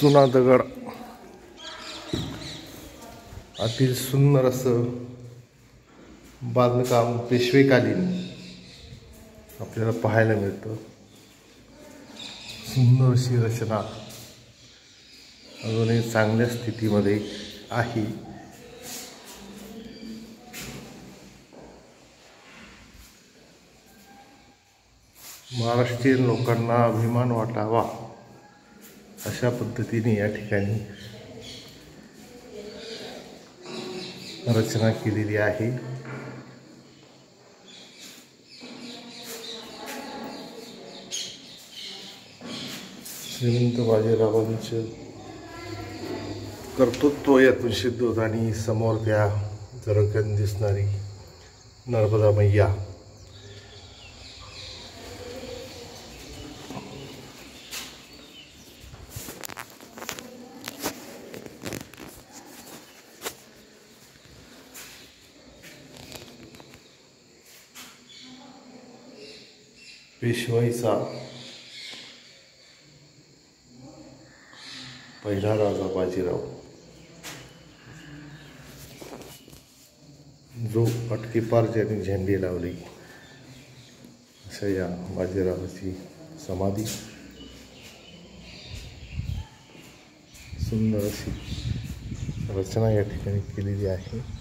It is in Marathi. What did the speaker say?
जुना दगड अति सुंदर असं बांधकाम पेशवेकालीन आपल्याला पाहायला मिळतं। सुंदर अशी रचना अजूनही चांगल्या स्थितीमध्ये आहे। महाराष्ट्रीयन लोकांना अभिमान वाटावा अशा पद्धतीने या ठिकाणी रचना केलेली आहे। श्रीमंत बाजीरावांचे कर्तृत्व यातून सिद्ध होत आणि समोर त्या झळकन दिसणारी नर्मदा मैया पेशवाईचा पहिला राजा बाजीराव जो अटकेपार ज्यांनी झेंडे लावले अशा या बाजीरावाची समाधी सुंदर अशी रचना या ठिकाणी केलेली आहे।